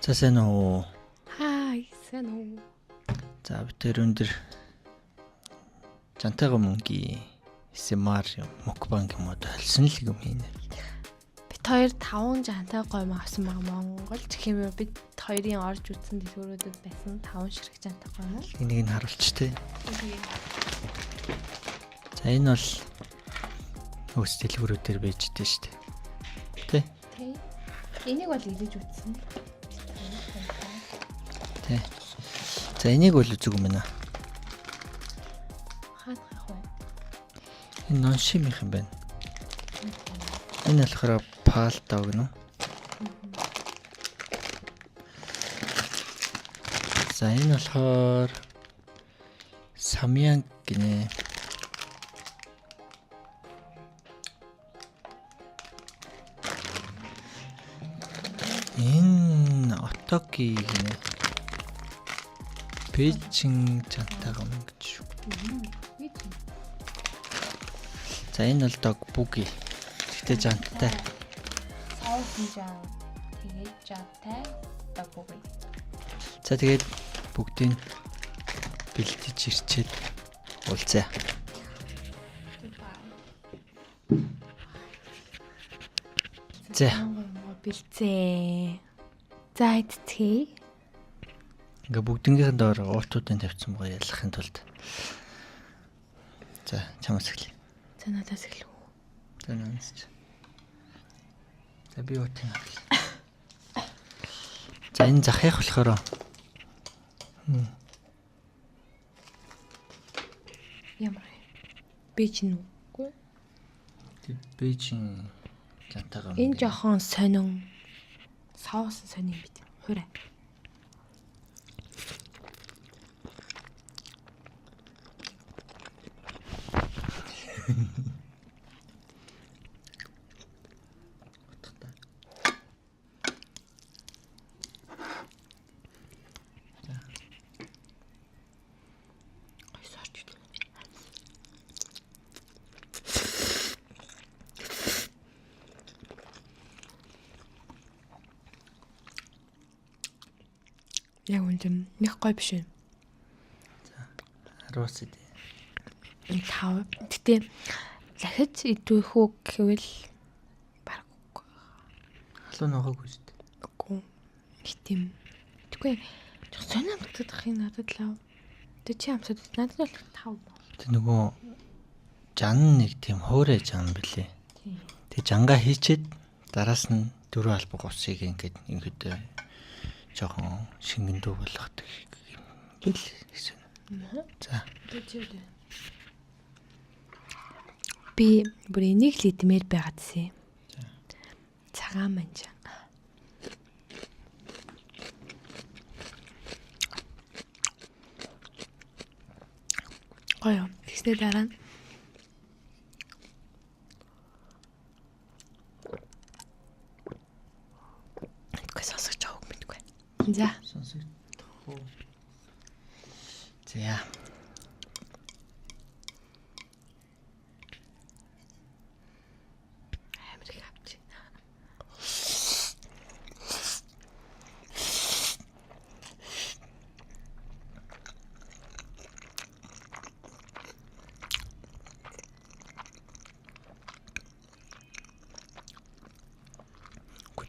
За сайн уу. Хай сайн уу. За бид тэр өндөр жантайгаа мөнгөний SMR мукбанг юм уу толсон л юм хийнэ. Бид хоёр 5 жантай гойм авсан байгаа Монголд. Хэмээ бид хоёрын орж үтсэн дэлгүүрүүдэд байсан 5 ширхэг жантай гойм уу? Энийг нь харуулч тээ. За энэ бол хөөс дэлгүүрүүдээр байжтэй шүү дээ. Тэ? Тэ. Энийг бол илэж үтсэн. Тэ. За энийг бол үзэг юм байна. Хаах вэ? Энэ нон шимийнх юм байна. Энэ болохоор палта гэнэ. За энэ болохоор самьян гинэ. Энэ отоки гинэ. Пэйжин чантайгаа мөнгөж шүү. За энэ бол дог буги. Тэгтээ жанттай. Саусан жан. Тэгээд жантай даггүй. За тэгээд бүгдийг бэлтэж ирчээд уулзъя. За бэлцээ. За идтгий. ингээ бүгднгийнхэн доор уутуудын тавьсан байгаа ялахын тулд. За чамаас эхлэе. За надаас эхлэв. За нэмсч. За би уутын авлаа. За энэ захих болохоор Ямар бэж нүггүй. Бээжин жантайгаа Энэ жоохон сонин соус сонин бит. Хуурай. Яг үнэндээ нэг гой биш үү? харуус идэ. Энэ тав. Гэтэ дахиж идэх үү гэвэл баг Халуун ногоогүй шүү дээ. үгүй. Хитим. Тэгвэл сонин амтдах юм надад лав. Тэ чи амсад надад бол тав. Тэг нөгөө жан нэг тийм хуурай жан билээ. Тэг жангаа хийчээд дараас нь дөрөв албаг усыг ингээд жоохон шингэндүү болгодог юм бил гэсэн. За. Би бүр энийг л идмээр байгаад си. Цагаан манжа. Гоё. Тэгснэ дараа нь сосгож авах мэдгүй. За. Сонсож. За. Америк авч.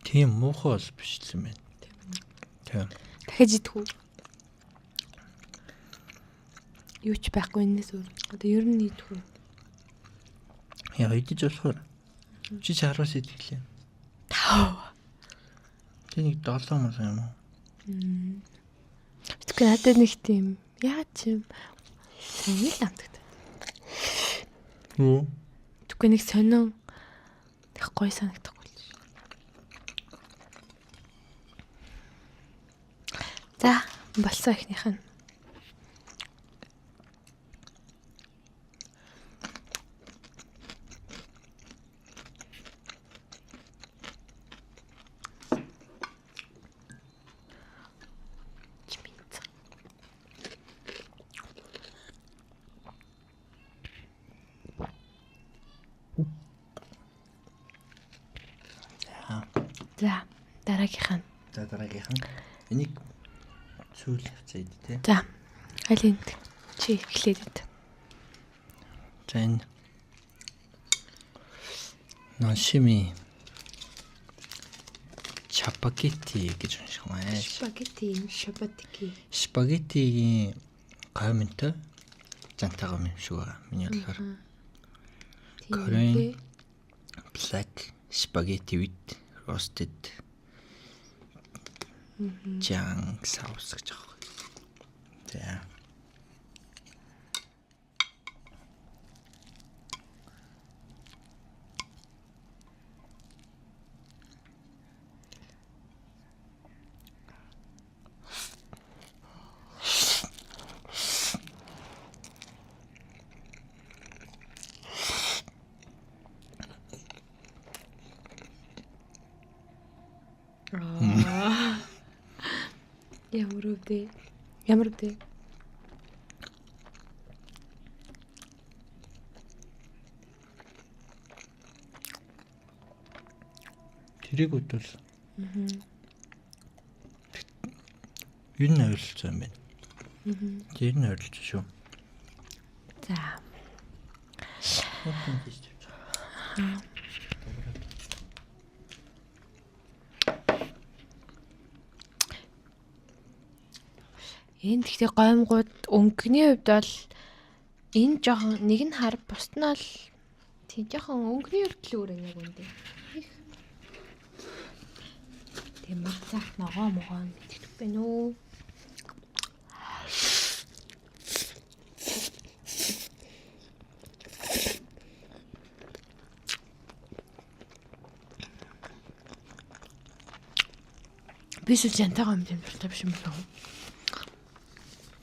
Тийм муухай бол биш л юм байна. Тийм. Дахиж идэх үү? Юу ч байхгүй энэс өөр. Одоо ер нь идэх үү? Яа идэж болохоор. Чи харуус идэхлээ. Тав. Тэнийг 7 мал юм уу? Тэгвэл надад нэг тийм яа ч юм сонир л амтдаг. Юу? Тэгвэл нэг сонин их гоё санагдахгүй. За, болсон ихнийх нь. За, дараагийнх нь. За дараагийнх нь энийг сүүл явцаа идэ тэ. За. Алин чи эхлээд ид. За энэ ноншими чапагетти гэж унших байна. Спагеттигийн гомонтой зантай гом юм шиг байна. Миний бодлоор. Korean black spaghetti with roasted jang sauce гэж байгаа. За. Ямар өвдөө. Тэрийг үдвэл. Юу нэ ойлцоо юм бэ? Тэр нь ойлцоо шүү. За. Энэ тэгтээ гоймгууд өнгөний хувьд бол энэ жоохон нэг нь хар бусд нь бол тийм жоохон өнгөний хувьд л өөр яг үндэ. Тийм мацах ногоо могоо мэддэг байна уу? Биш үү жантайгаа юм тийм биш юм байна уу?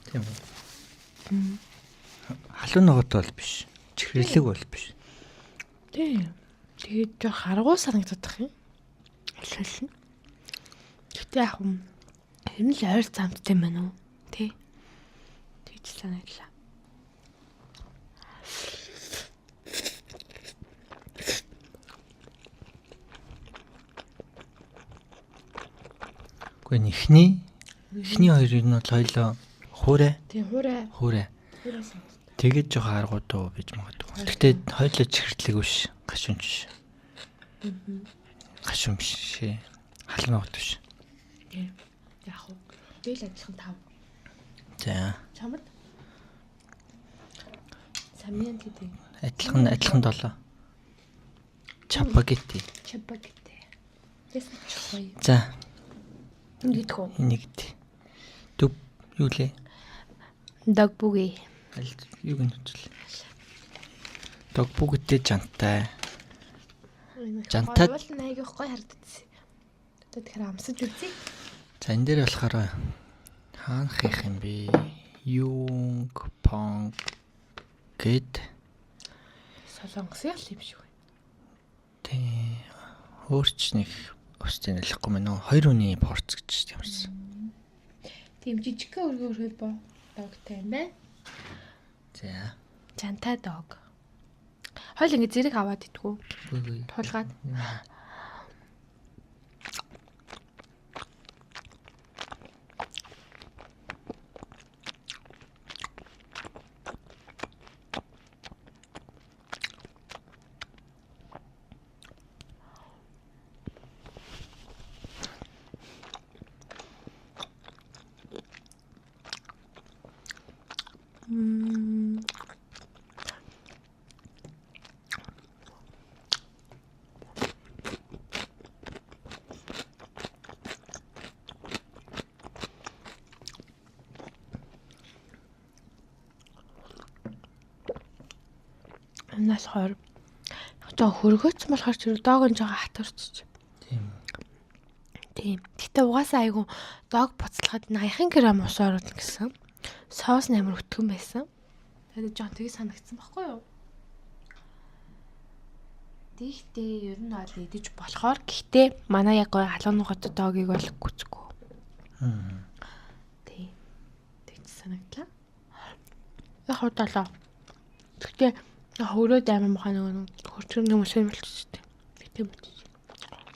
Тийм үү. Халуун ногоотой бол биш. Чихрэлэг бол биш. Тийм. Тэгээд жоо харгуу санагдах юм. Аль. Гэтэ яг юм. Энэ л ойр замттай юм байна уу? Тэ. Тэгж санагдлаа. Гэхдээ ихний хоёрыг нь бол хоёлоо хуурай. Тийм Хуурай. Тэгээд жоохон аргуудаа биж магадгүй. Гэхдээ хоёлоо чихрэлэг биш. Гашуунч биш. Гашуун биш шээ. Халуун ногоот биш. Тийм. Яг уу. Би л адилхан 5. За. Чамд? Самьян гэдэг. Адилхан 7. Чапагетти. Яс чухай. За. Ингэдэг үү? Нэгт. Дүп юу лээ? Дагбуги. Аль юуг нь үзэл. Дагбугтэй жантай. Жантад бол айгүйх гой харагдчихсэн. Одоо тэгэхээр амсаж үзье. За энэ дээр болохоор хаана хийх юм бэ? Юнг понг гэд Солонгосын л юм шиг байна. тий. Өөрч нэг устын нэлэхгүй мэн үү? 2 үний порц гэж ямарсан. Тийм жижигхэн өргөөрхөд боо догтой юм байна. За. Жантай дог. Хойл ингэ зэрэг аваад идэггүй. Тулгаад. Амнаас хойр. Одоо хөргөөц болохоор ч дог нь жоо хатарч. Тийм. Гэтэ угаасаа айгу дог буцалгаад 80 г ус оруулна гэсэн. Соус амар өтгөн байсан. Тэгээд жоо тгий санагдсан байхгүй юу? Тэгтээ ер нь бол идэж болохоор гэхдээ манай яг гой халуун ногоотой догийг бол гүцэхгүй. Тийм. Тэгж санагдлаа. Яг удаа. Тэгтээ хөрөөд амар махаа нөгөө хөрчгөн хүмүүс юм болчихсон. Гэтэ бод.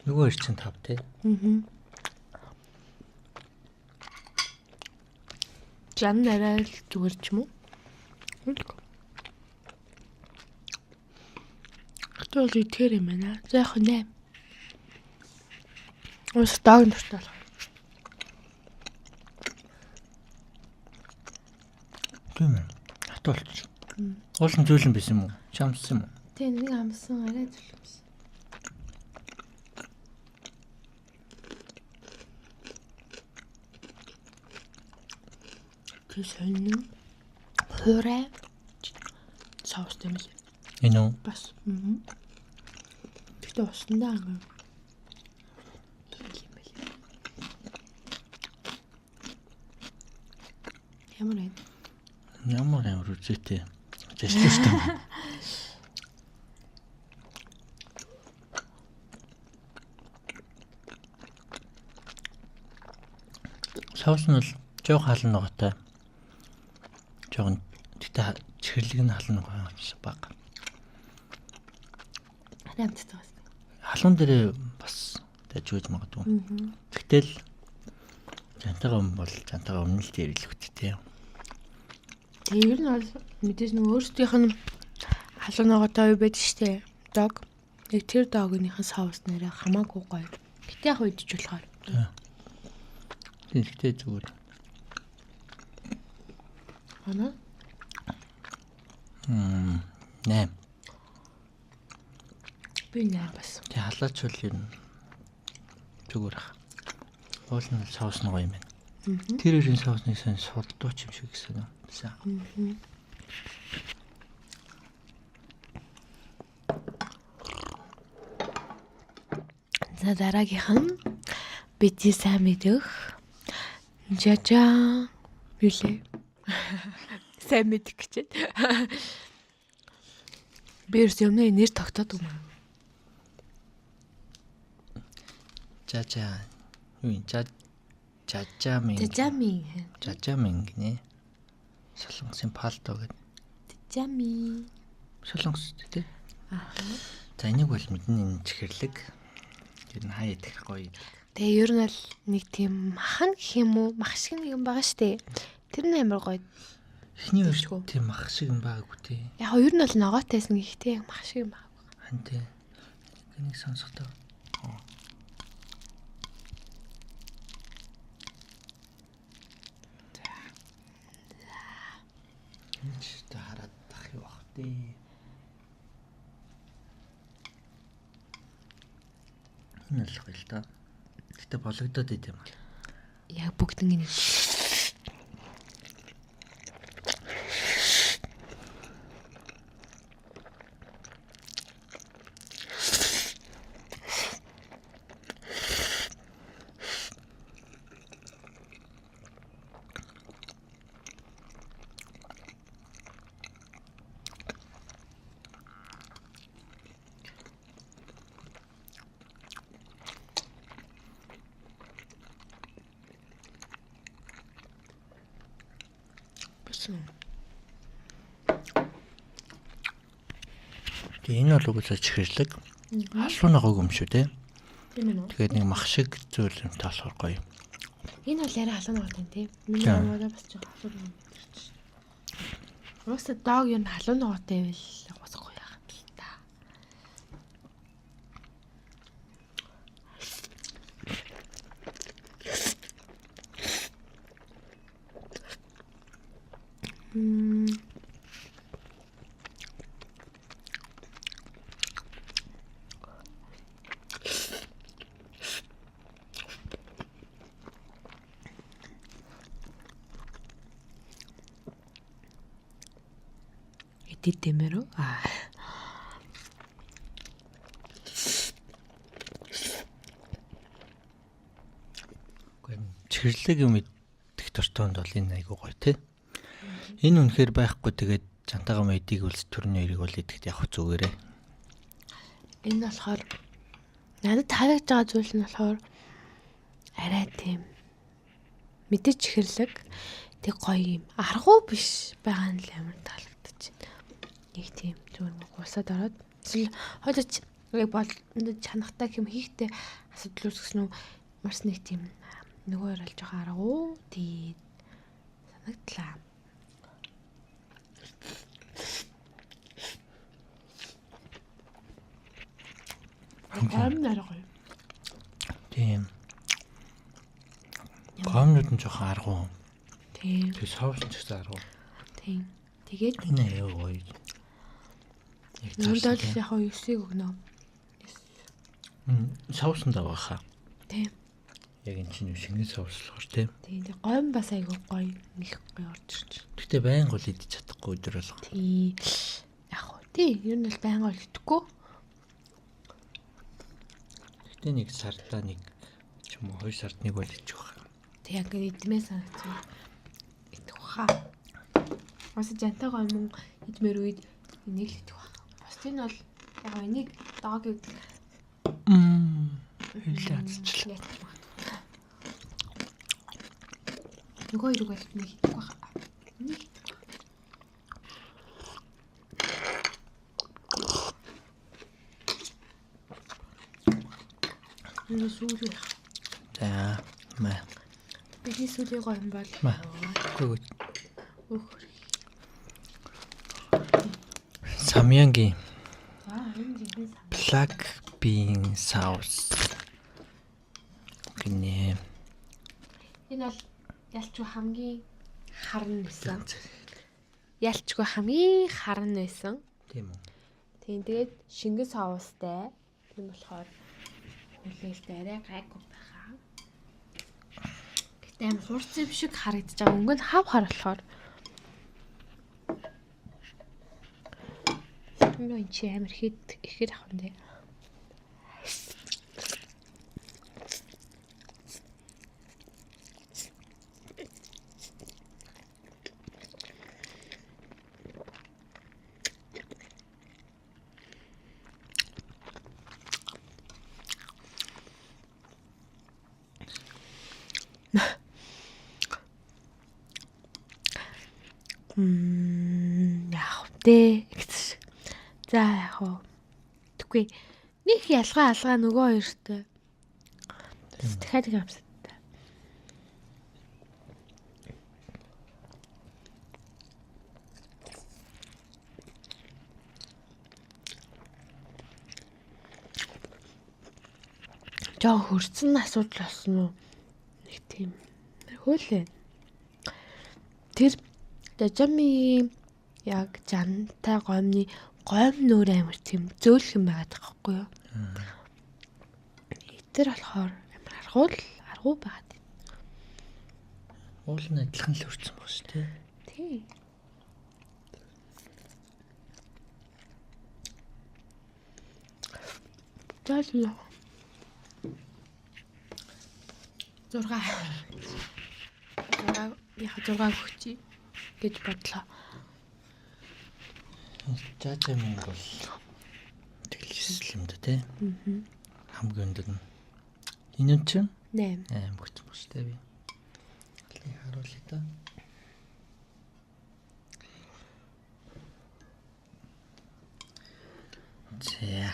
Нөгөө 95 тий. Жан арай л зүгээр ч юм уу? Тэгвэл итгэр юм байна. За яг нэ. Ус даг нүртэл. Тийм ээ. Хатуулч. Уулын зүйлэн байсан юм уу? Чамсан юм уу? Тэ нэг амсан арай зүлхэмс. Тэсэлнэ. Хөрэ. Саус тэмэл. Энэ үү? Бас. Тэгтээ уснаа ангаа. Ямар үзээтэй. Жишлээ шүү дээ. Саус нь бол жоох халан ноготой. Жохон тэгтээ чихэрлэг нь халан ногоо баг. Хамтдаг. Халуун дээр бас дажгүй магадгүй. Тэгтэл жантайгаа бол жантайгаа өмнө л дээр илүүхтэй. Тэр нь бол мэдээж нэг өөрсдийнх нь халуун ногоотой үе байдаг штэ. Дог. Яг тэр догныхын саус нэрээ хамаагүй гоё. Гэтэ яг үдэж болохоор. Тэгтээ зүгээр. Ана? 8. Би 8 бас. Тэг халаач бол юм зүгээр ах. Уул нь саус нь гоё юм байна. Тэр өрийн саусны сан сулдууч юм шиг гэсэн. За дараагийнх нь бидний сайн мэдэх жажа юулээ. Сайн мэдэх гэж. Бэрс юмны нэр тогтоод юм аа. Жажа. Юу юм? Жажамин. Жажамин гинэ. Солонгосын палто гэдэг. Жами. Солонгос тий. Аа. За энийг бол мэднэ энэ чихэрлэг. Тэр нь хаяа их гоё. Тэгээ ер нь л нэг тийм махан гэх юм уу? Мах шиг нэг юм байгаа штэ. Тэр нь амар гоё. Эхний үр тийм мах шиг юм байгаагүй тий. Яг ер нь бол ногоотойсэн гэхдээ мах шиг юм байгаа. Хан тий. Энийг сонсохдоо. Тэ хараад тах юу бах тий. Энэ л гоё л да. Гэтэ бологдоод идэм аа. Яг бүгднийг энэ бол угсаа чихэрлэг. Халуун ногоог юм шүү те. тийм үү? Тэгээд нэг мах шиг зүйл юм таалахар гоё. Энэ бол яриа халуун ногоотой тийм. Миний ногоо бас жоо халуун ногоо гэж чинь. Уусаа дог юм халуун ногоотой байвал бас гоё яах юм л та. Дэмэрөө чихэрлэг юм идэх тортоонд бол энэ айгуу гоё те. Энэ үнэхээр байхгүй тэгээд жантайгаа мэдийг үлс төрний эрийг бол идэхэд явах зүгээрээ. Энэ болохоор надад таалагдж байгаа зүйл нь болохоор арай тийм мэдээж чихэрлэг тэг гоё юм. Аргуу биш байгаа нь л амар таалагдаж байна. Нэг тийм зүгээр усаад ороод эсвэл хойлоч яг бол чанахтай юм хийхтэй асуудал үүсгэсэн үү марс нэг тийм нөгөө оролж байгаа аргуу тий санагдлаа. Гомн арга. Тийм. Гомнууд нь жоохон аргуу. Тийм. Тэгээ соус ч гэсэн аргуу. Тийм. Тэгээд Энэ аяа гоё. Яг өндөл таарсан. яг уу 9-ийг өгнө. Соуснд аваахаа. Тийм. Яг эн чинь шингэн соус болохоор тийм. Тийм. Гомн бас айгүй гоё. Их гоё орж ирж. Гэтэ байнга л идэж чадахгүй өдөр болго. Тийм. Яг уу тий. Ер нь л байнга л идэхгүй. Гэтэ нэг сардаа нэг ч юм уу 2 сард нэг бол ичих واخ. Тэг яг идмээ санагдсан. Идэх хаа. Бас жантай гомн идмээр үед энийг л идэх бах. Бусдын бол яг энийг доогийг Хэлээ азчлаа. Нөгөө хэрэг бол нэг идэх бах. Энийг энэ сүүл байх. За маа. Бидний сүүлийн гомн бол Маа. Гүг. Самьянгийн энэ жинхэнэ black bean sauce. Гинэ. энэ бол ялчгүй хамгийн харна байсан. Ялчгүй хамгийн харна байсан. Тийм үү. Тийм тэгээд шингэн соустай. Тийм болохоор хүлээлттэй арай гайгүй байхаа. Гэтэ амар хурцсан шиг харагдаж байгаа. Өнгө нь хав хар болохоор. Энэ чи амар ихэд авах юм дээ. Яах вэ? За яах вэ? Тэггүй. Нэг ялгаа нөгөө хоёртой. Дахиад нэг амсадтай. Жоо хөрцөн асуудал болсон уу? Нэг тийм хөөлөө. Тэр дажами яг жантай гомны нөр амар тийм зөөлх юм байгаад байгаа байхгүй юу? Тэр болохоор амар аргуу байгаад. Уул нь адилхан л хөрцөн баг шүү дээ. Тий. Тэгэлээ. 6 өгчий гэж бодлоо. Жажамин бол тэглэжсэн юм да тий. Хамгийн өндөр нь. Энэ нь чинь 8. Бүгд бос тий би. Харуулъя та. За.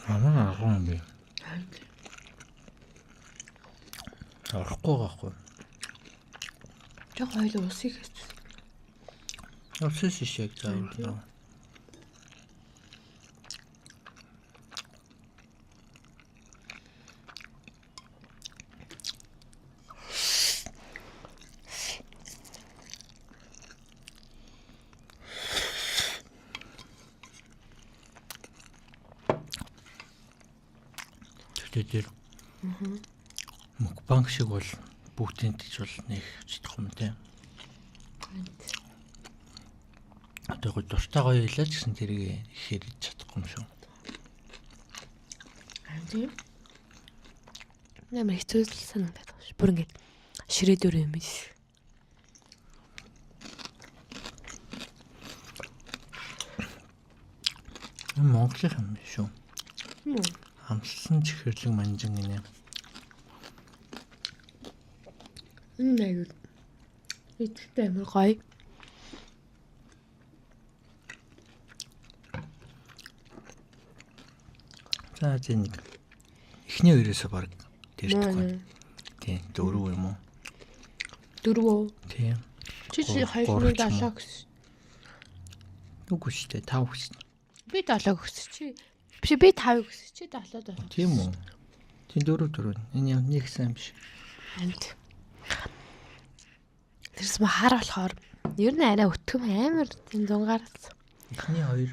Мама агуун би. Орохгүй байхгүй. Жог хоёул усыг хийсэн. Усыг шишээг заавал. Тэр мукбанк шиг бол бүгдийн тийч бол нэг чадах юм те. Одоо дуртай гоё хэлээч гэсэн тэрийг ихээр чадахгүй юм шүү. Тийм. Нэмэр хэцүү санагдаад байна шүү. Бүр ингэж ширээдүр юм биш. Монголын юм шүү. Мм. Амлсан чихэрлэг манжин гинэ. Нэг эцэгтэй амар гоё. За зин эхний хоёроос баг дэрдэхгүй. Тийм 4 юм уу? 4. Тийм. Чи 2007 Гурав ч юм уу? гэсэн. Үгүй шүү дээ 5 гэсэн. Би 7 гэсэн чи. Биш би 5 гэсэн чи 7. Тийм үү? Тийм 4. Энэ юм нэг сайн биш. Амт. Тэрс ма хар болохоор ер нь арай өтгөм амар тийм зунгаараас. Эхний 2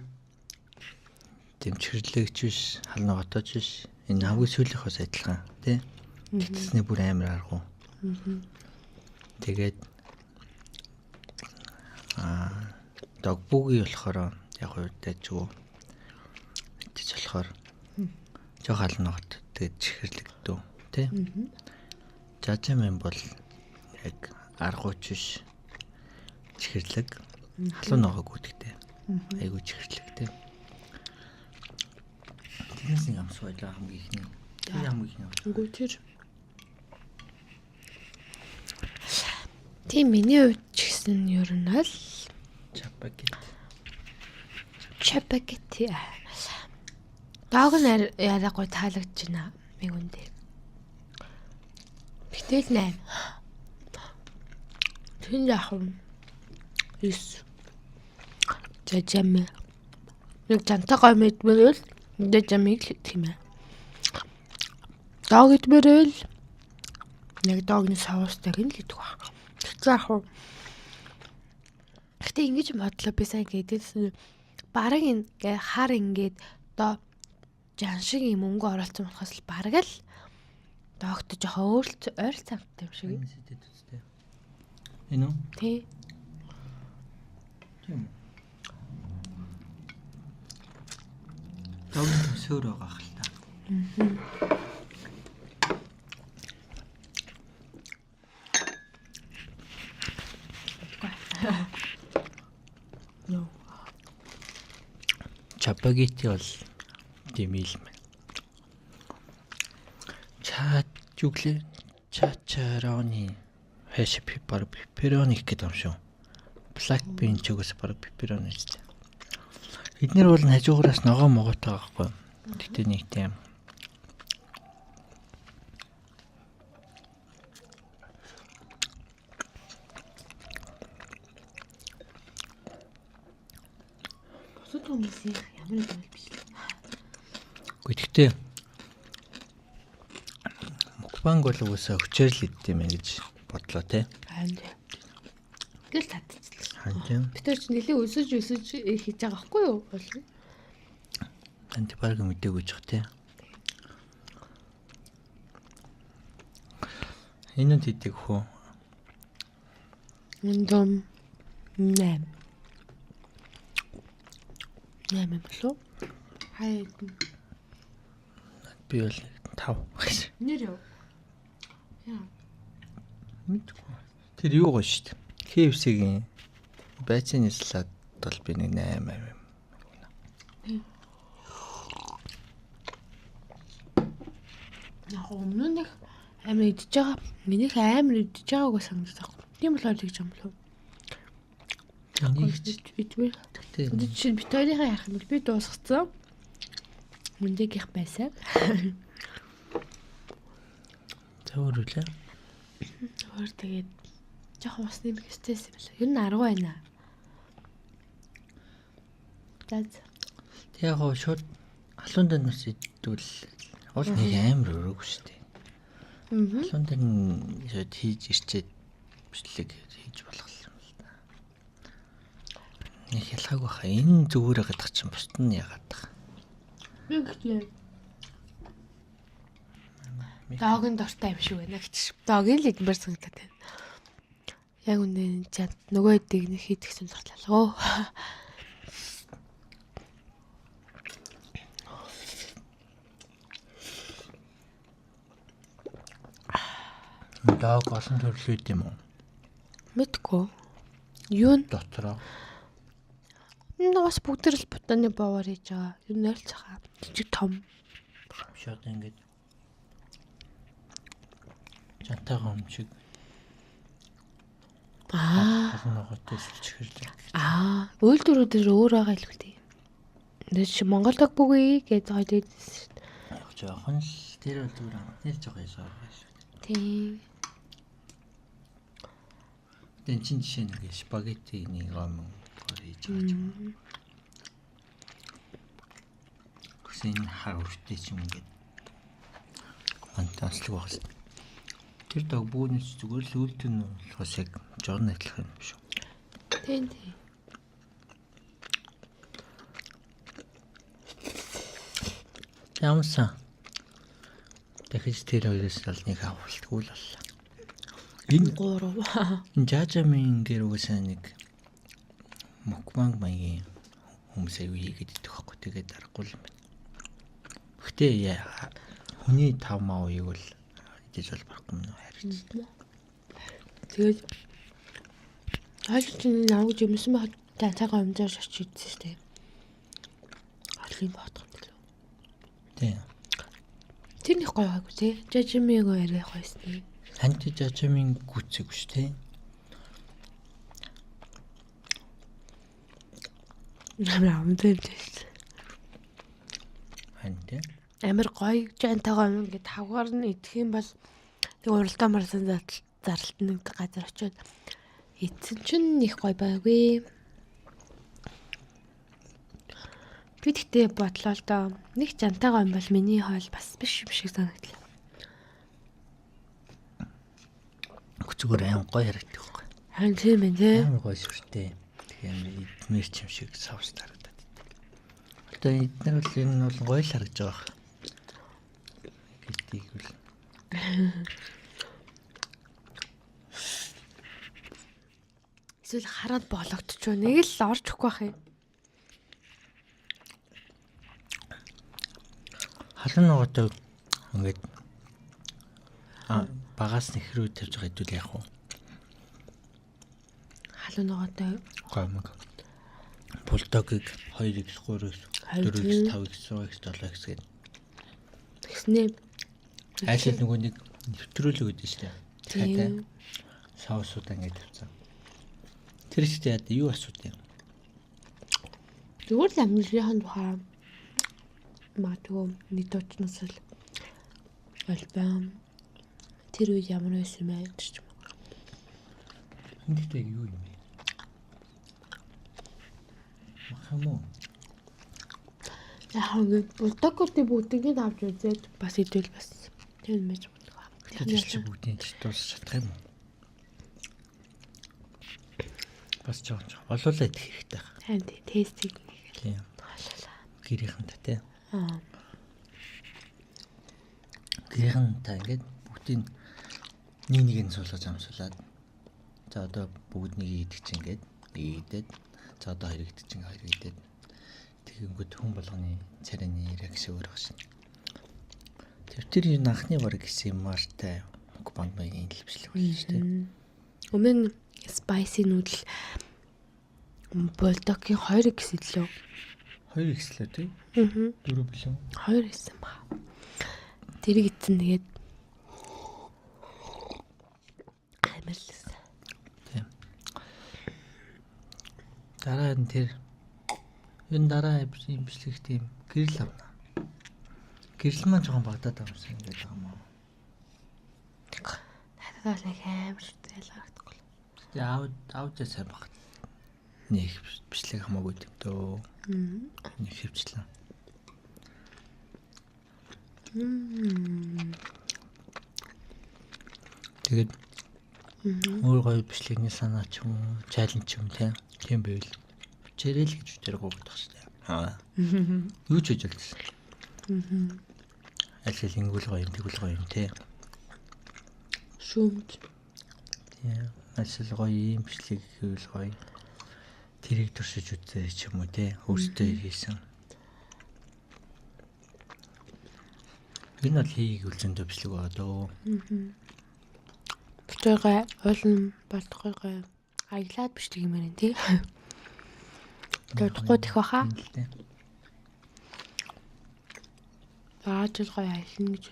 дэмчгэрлэгч биш, хална готооч биш. Энэ хамгийн сүүлийнхээс адилхан тий. Тэтгэсний бүр амар аргу. Тэгээд догбуги болохоор яг хөвдөж юу. Тэж болохоор жоо хална гот тэгээд чихэрлэгдүү тий. Жажамын бол яг аргууч биш. Чихэрлэг халуун ногоог үүдэгтэй. Айгуу чихэрлэгтэй. Тэрнээс нэг амс байлаа хамгийн ихний. Тэр хамгийн ихний. Үгүй тэр. Тийм миний хувьд ч гэсэн ер нь л чапагети. Дог нь яриа гой таалагдж байна. Мэг үндэ. Гэтэл 8. Тэн яах вэ? Ис. Жажам. Нэг жантаа мэдмэрэл жажамыг л гэх юм аа. Дог идмэрэл нэг догны савстаг нь л идэх баг. Заах уу. Гэтэ ингэж бодлоо би сайн гэдээс бараг ингээ хар ингээд одоо жан шиг юм өнгө оролцсон болохоос л бараг л догт жоохон ойр цавтай юм шиг. Энэ үү? Тий. Тийм. Дог сөөр байгаа хэл та. Нөө. Чапагети бол дэмил мэн. Юглээ чачароны хэш пепперони гэдэг юм шүү. Black bean ч үгээс баг пепперони шүү. Эднэр бол хажуугараас ногоо могоотой байхгүй. Тэгтээ нэг тийм. Бусад хүмүүсийн ямар нэг юм биш. Гэхдээ мукбанг бол уусаа өчээр л идэв юм гэж бодлоо те. Ханд. Гэл татчихлаа. Хантям. Би тэр чинь нэлээ өсөж хийж байгаа байхгүй юу? Болно. Танти баг мэдээгүй ч те. Энэ тэдэг хөө. Эндом 8. 8 болов? Хайд. Би бол 5. Нэр юу? Яа. Мэдгүй. Тэр юу гоё шүү дээ. KFC-гийн байцааны салаад бол би нэг 8 юм. Яг өмнө нэг амар идэж байгаа. Минийх амар идэж байгаагүй санагдаж байна. Тийм болохоор тэгж юм болов. Нэг Идвэр. тэгтээ Одоо жишээ нь битэрийнхаа яах юм бол би дуусгацсан. Мөндөгийнх байсан. зөвөрүүлээ. Өөр тэгээд жоохон бас нэмэх стресс юм байна. Ер нь 10 байна. Заз. Яг гоо шууд халуун данаас идвэл бол нэг амар өрөөг шүү дээ. Халуун дан шууд хийж ирчээд бичлэг хийж болох юм л да. Нэг ялгаагүй хаа энэ зүгээр гадах чинь бусд нь яагаад тах. Би гэхдээ доогийн дортой юм шиг байна гэж. Доогийн л идмэр санагдаад байна. Яг үнэ чад нөгөө эдэг нэг хийдэг сонирхлоо. Дог олон төрлөө юм уу? Мэдгүй. Юу н Дотроо. энэ бас бүгд л бутаны боовор хийж байгаа. Юу нөлцөхаа. Жижиг том. Шууд ингэж жантайгаа өмчиг ногоотой сэлчихэрлээ. Үйлдвэрүүд өөр байгаа илүү дээ. Энд чи Монгол дог бүгий гэж хойд идсэн шүү дээ. жоохон л тэр бол зүгээр нэр жоохон ясаар байна шүү. Тийм. Тэн чин жишээ нэг спагетти нэг ом хийж байгаа юм. Гэсэн хар өртөө ч юм ингээд фантастик багс. Тэр дог бүүнээс зүгээр л үлдэн болохоос яг жорн ажиллах юм шүү. Тийм. Ямсан. Дахиж тэр хоёроос л нэг авалтгүй л боллоо. Энэ 3. жажамын гэр угсаа нэг мукбанг маягийн хүмүүс аягүй хийгээд идэх байхгүй тэгээд аргагүй юм байна. Гэхдээ хүний 5 мавыг бол идэж бол барахгүй юм хариж. Тэгээд хаач чинь навж юмсан байх таагаа өмдөр очиж идсэн шүү дээ. Алын бодох юм лөө. Тийм. Тэр нэг гоё хайгуу тий. Жажимиг яриа хайсны. Хант жажамын гүцэг шүү дээ. Намраа өмдөр дэс. Хант Амар гоё жантайгаа ингээд тавгаар нь идэх юм бол тэг уралдаа марсан зарлалт нэг газар очиод эцэн чинь их гоё байггүй. Би тэгтээ бодлоо л доо. Нэг жантайгаа юм бол миний хоол бас биш юм шиг санагдлаа. гүцгээр аим гоё харагддаг байхгүй. Харин тийм ээ тий. Амар гоё сүртэй. Тэгээ идмэр ч юм шиг савс тарагдаад. Одоо эдгээр бол энэ нь бол гоё л харагдаж байгаа. Гэдгийг бол эсвэл хараад бологдчихв. Нэг л орж өгөх байх юм. халуун ногоотой ингээд багаас нэхрүү тавьж байгаа хэдүүл яах вэ? Халуун ногоотой Гомог. Булдогийг 2x 3x 4x 5x 6x 7x гэдэг. тэгснээ Айлд нөгөө нэг нэвтрүүлэг өгдөө шүү дээ. тийм. Саусуудаа ингээд тавьсан. Тэр ихтэй яа юу асуудаг юм? Зүгээр л амьдралын тухай матгүй нэг точноос л альбом тэр үед ямар байсан юм бэ гэж юм. Эндтэй юу юм бэ? Мах юм уу? Яг ингээд булдокоты бүгдийг авч үзээд бас идэл бас тэр мэж бодох. Тэр чи бүгдийг ч дуусах чадах юм уу? Бас жоохон олоолаа идэх хэрэгтэй байна. Тань тестийг хийгээл. Тийм. Гэрийнхэн тий. Гэрийнхэн та ингээд бүгдийг нэг нь суулгаж амсуулаад за одоо бүгд нэг идэх чинь ингээд идээд за одоо хоёр идэх чинь хоёр идээд тэгэнгүүт хүн болгоны царайны реакц өөр багш. Тэр юу анхны баг гэсэн юмартай банд маягийн илвчлэг байна шүү дээ. Өмнө spicy noodle булдокийн 2x идлээ. 2x л тий. 4 билүү? 2 исэн ба. Тэрийг ицэн тэгээд амарлсан. Тийм. Дараа нь тэр энэ дараа юм бичлэг тийм гэрэл авна. Гэрэл маань жоохон багдаад авсан ингээд байгаа юм аа. Надад нэг амар ялгагдахгүй. Тэ аудио сайн баг. Нэг бичлэг хамаагүй юм дөө. Нэг хөвчлээ. Тэгээд өөр гоё бичлэгний санаа ч юм уу, чаленж юм тийм байвал чирэл гэж үтэр гоогдох шүү дээ. Юу ч хийж болчихсон. Аль ингүүл гоё юм, тэгвэл гоё юм тий. Шүмж. Тийм. Аль гоё юм бичлэг хийвэл гоё. Тэрийг туршиж үзээ ч юм уу тий. Өөртөө хийсэн. Энэ л хийгийг үлзэндөө бичлэг байгаа дөө. Гэвчээ ойлн болдохгүй гоё. Аялаад бичлэг юм байна тий. Тэгвэл тех баха. Аажил гоё аялна гэж.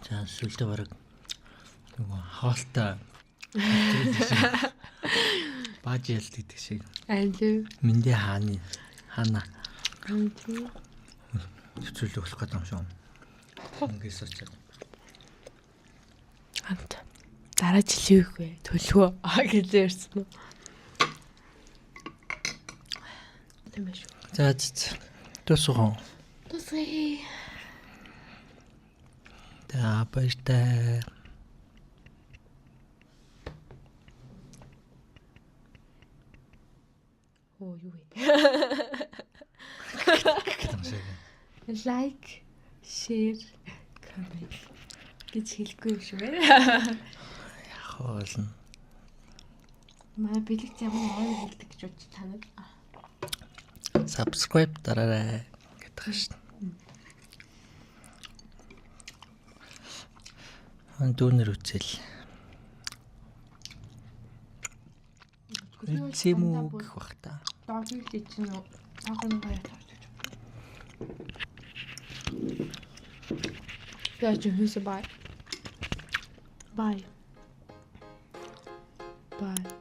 За сүлдээ бараг нөгөө хаалтаа бааж ялт гэдэг шиг. Айлээ. Мэндэ хаана Амт. Хэвчүүлэг болох гэдэг юм шүү. Ингээс очоод. Амт. Дараа жилийн үгүй төлөвөө гэж ярьсан уу? Тийм шүү. За төсөө. Төсөө. За баяртай. Оо юу вэ? Тамшиг. Like, share, comment гэж хэлэхгүй юм шүү ээ. Хоолн. Маа бэлэг замын аймаг хэлдэг гэж бодож танад. Subscribe дараарай гэдэг шин. Дүүнэр үзэл. Үзэмүү гэх бах та. Доогийн л чинь таахан гоё тавьчих. Яаж юм бэ? Bye. Bye.